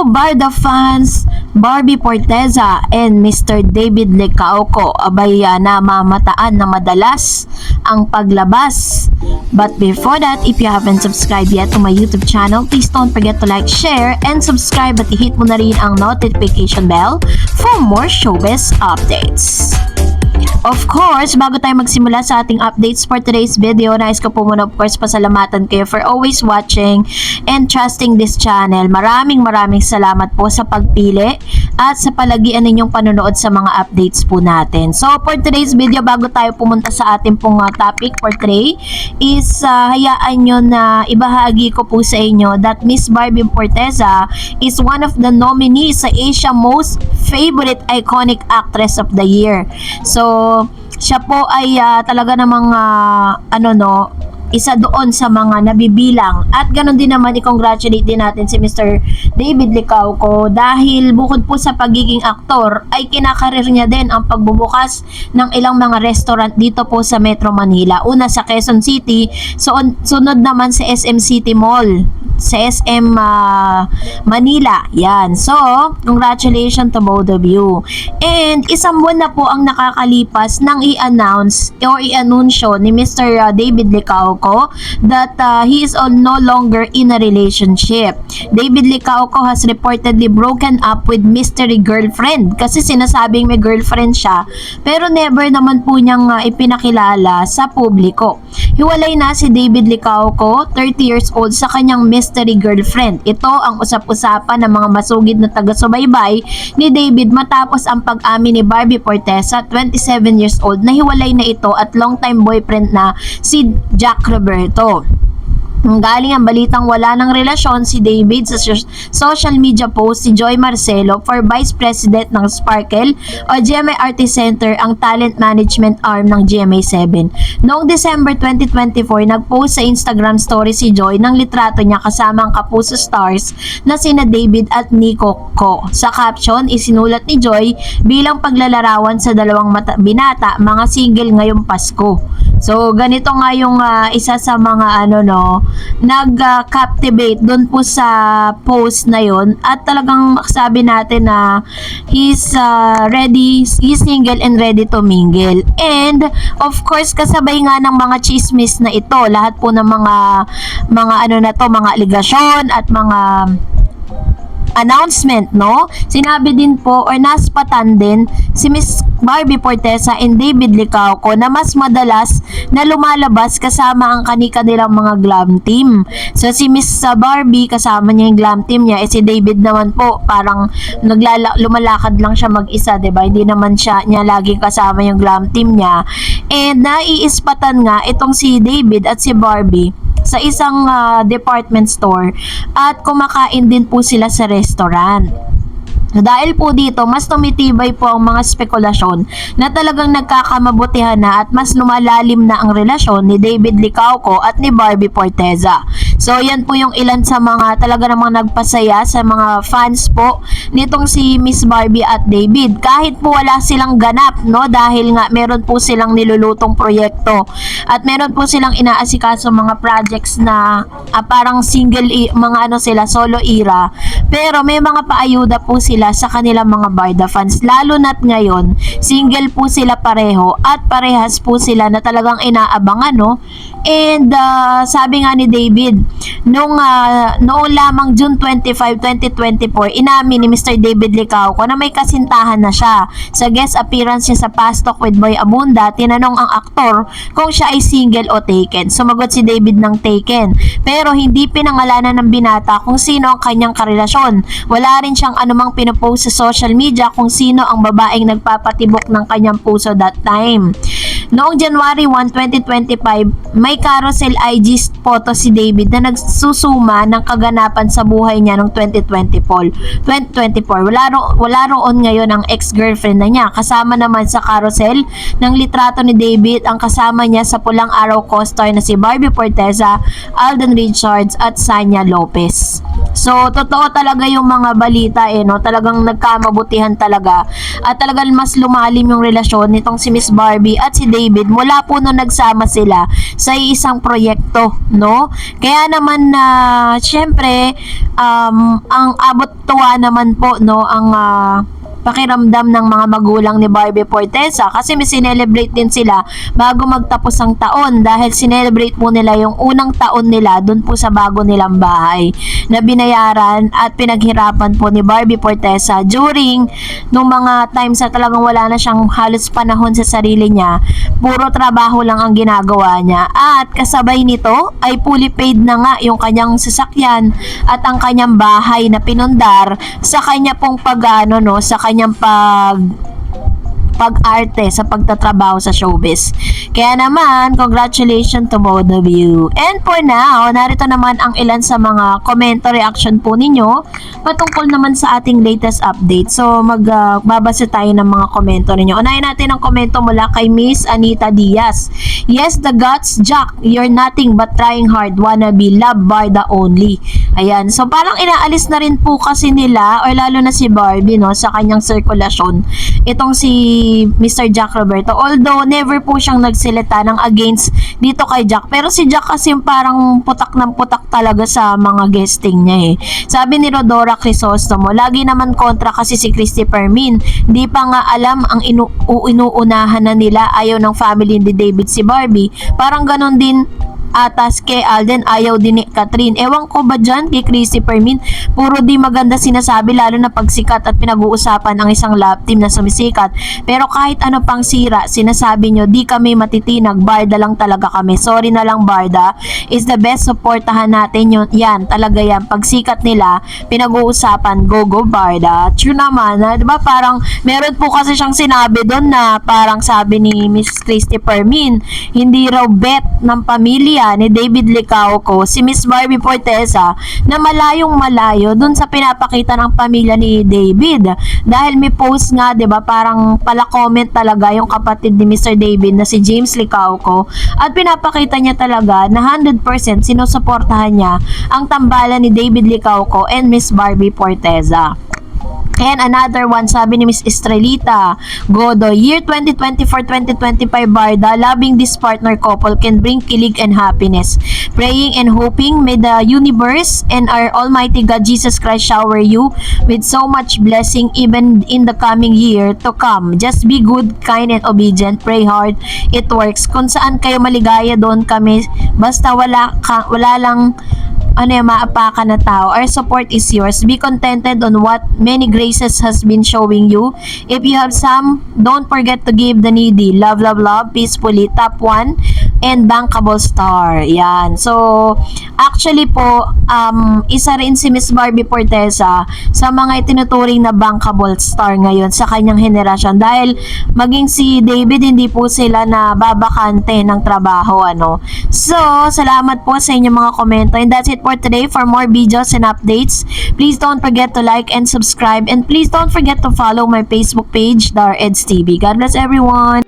Barda fans, Barbie Forteza and Mr. David Licauco abay namamataan na madalas ang paglabas. But before that, if you haven't subscribed yet to my YouTube channel, please don't forget to like, share, and subscribe at i-hit mo na rin ang notification bell for more showbiz updates. Of course, bago tayo magsimula sa ating updates for today's video, nais ko po muna of course pasalamatan kayo for always watching and trusting this channel. Maraming salamat po sa pagpili at sa palagian ninyong panonood sa mga updates po natin. So for today's video, bago tayo pumunta sa ating pong topic for today, is hayaan nyo na ibahagi ko po sa inyo that Miss Barbie Forteza is one of the nominees sa Asia Most Favorite Iconic Actress of the Year. So siya po ay talaga namang isa doon sa mga nabibilang, at ganoon din naman i-congratulate din natin si Mr. David Licauco dahil bukod po sa pagiging aktor ay kinakarir niya din ang pagbubukas ng ilang mga restaurant dito po sa Metro Manila. Una sa Quezon City, sunod naman sa SM City Mall, sa SM Manila. Yan. So, congratulations to both of you. And isang buwan na po ang nakakalipas nang i-announce o i-anunsyo ni Mr. David Licauco that he is no longer in a relationship. David Licauco has reportedly broken up with mystery girlfriend kasi sinasabing may girlfriend siya pero never naman po niyang ipinakilala sa publiko. Hiwalay na si David Licauco, 30 years old, sa kanyang mystery girlfriend. Ito ang usap-usapan ng mga masugid na taga-subaybay ni David matapos ang pag-amin ni Barbie Forteza, 27 years old, na hiwalay na ito at long-time boyfriend na si Jack Roberto. Galing ang balitang wala ng relasyon si David sa social media post si Joy Marcelo for Vice President ng Sparkle o GMA Artist Center, ang talent management arm ng GMA7. Noong December 2024, nagpost sa Instagram story si Joy ng litrato niya kasama ang kapuso stars na sina David at Nico Ko. Sa caption, isinulat ni Joy bilang paglalarawan sa dalawang binata, mga single ngayong Pasko. So, ganito nga yung isa sa mga nag-captivate doon po sa post na yon, at talagang sabi natin na he's single and ready to mingle. And of course, kasabay nga ng mga chismis na ito, lahat po ng mga mga aligasyon at mga announcement, sinabi din po or naspatan din si Miss Barbie Forteza and David Licauco na mas madalas na lumalabas kasama ang kanilang mga glam team. So si Miss Barbie kasama niya yung glam team niya, si David naman po parang lumalakad lang siya mag-isa, diba? Hindi naman niya laging kasama yung glam team niya. And naiispatan nga itong si David at si Barbie sa isang department store at kumakain din po sila sa restaurant. Dahil po dito, mas tumitibay po ang mga spekulasyon na talagang nagkakamabutihan na at mas lumalalim na ang relasyon ni David Licauco at ni Barbie Forteza. So, yan po yung ilan sa mga talaga namang nagpasaya sa mga fans po nitong si Miss Barbie at David. Kahit po wala silang ganap, dahil nga meron po silang nilulutong proyekto at meron po silang inaasikaso mga projects na parang single, sila, solo era. Pero may mga paayuda po sila sa kanilang mga Barda fans, lalo na't ngayon single po sila pareho at parehas po sila na talagang inaabangan, And sabi nga ni David noong lamang June 25, 2024, inamin ni Mr. David Licauco na may kasintahan na siya. Sa guest appearance niya sa Fast Talk with Boy Abunda, tinanong ang aktor kung siya ay single o taken. Sumagot si David ng taken, pero hindi pinangalanan ng binata kung sino ang kanyang karelasyon. Wala rin siyang anumang pinopost sa social media kung sino ang babaeng nagpapatibok ng kanyang puso that time. Noong January 1, 2025, may carousel IG photo si David na nagsusuma ng kaganapan sa buhay niya noong 2024. Wala roon ngayon ang ex-girlfriend na niya. Kasama naman sa carousel ng litrato ni David ang kasama niya sa Pulang Araw co-star na si Barbie Forteza, Alden Richards at Sanya Lopez. So, totoo talaga yung mga balita talagang nagkamabutihan talaga at talagang mas lumalim yung relasyon nitong si Miss Barbie at si David mula po nung nagsama sila sa isang proyekto, no? Kaya naman na syempre ang abot tuwa naman po, no, ang pakiramdam ng mga magulang ni Barbie Forteza kasi may sinelebrate din sila bago magtapos ang taon dahil sinelebrate po nila yung unang taon nila dun po sa bago nilang bahay na binayaran at pinaghirapan po ni Barbie Forteza during nung mga times na talagang wala na siyang halos panahon sa sarili niya, puro trabaho lang ang ginagawa niya at kasabay nito ay fully paid na nga yung kanyang sasakyan at ang kanyang bahay na pinundar sa kanya pong pag-ano, no, sa kanyang pag-arte sa pagtatrabaho sa showbiz. Kaya naman, congratulations to both of you. And for now, narito naman ang ilan sa mga komento reaction po ninyo patungkol naman sa ating latest update. So, magbabasa tayo ng mga komento ninyo. Unahin natin ang komento mula kay Miss Anita Diaz. Yes, the guts, Jack. You're nothing but trying hard. Wanna be loved by the only. Ayan. So, parang inaalis na rin po kasi nila, or lalo na si Barbie, no, sa kanyang sirkulasyon. Itong si Mr. Jack Roberto. Although, never po siyang nagsilita ng against dito kay Jack. Pero si Jack kasi parang putak ng putak talaga sa mga guesting niya eh. Sabi ni Rodora Crisostomo, lagi naman kontra kasi si Christy Fermin. Di pa nga alam ang inuunahan na nila. Ayaw ng family ni David si Barbie. Parang ganon din atas kay Alden, ayaw din ni Catherine. Ewan ko ba dyan kay Christy Fermin, puro di maganda sinasabi lalo na pagsikat at pinag-uusapan ang isang love team na sumisikat. Pero kahit ano pang sira, sinasabi nyo, di kami matitinag, Barda lang talaga kami. Sorry na lang Barda, is the best, supportahan natin yun. Yan, talaga yan. Pagsikat nila, pinag-uusapan, go Barda. True naman, ha? Diba parang meron po kasi siyang sinabi doon na parang sabi ni Miss Christy Fermin, hindi raw bet ng pamilya ni David Licauco si Miss Barbie Forteza na malayong malayo dun sa pinapakita ng pamilya ni David dahil may post nga, 'di ba, parang pala comment talaga yung kapatid ni Mr. David na si James Licauco at pinapakita niya talaga na 100% sinusuportahan niya ang tambalan ni David Licauco and Miss Barbie Forteza. And another one, sabi ni Miss Estrelita Godo, year 2024-2025 Barda, loving this partner couple can bring kilig and happiness. Praying and hoping may the universe and our Almighty God Jesus Christ shower you with so much blessing even in the coming year to come. Just be good, kind, and obedient. Pray hard. It works. Kung saan kayo maligaya, doon kami. Basta wala lang maapakan na tao. Our support is yours. Be contented on what many graces has been showing you. If you have some, don't forget to give the needy. Love, peacefully. Top 1 and bankable star. Yan. So, actually po, isa rin si Miss Barbie Forteza sa mga itinuturing na bankable star ngayon sa kanyang henerasyon. Dahil maging si David, hindi po sila na babakante ng trabaho, ano. So, salamat po sa inyong mga komento. And that's it for today. For more videos and updates, please don't forget to like and subscribe. And please don't forget to follow my Facebook page, Dar Eds TV. God bless everyone.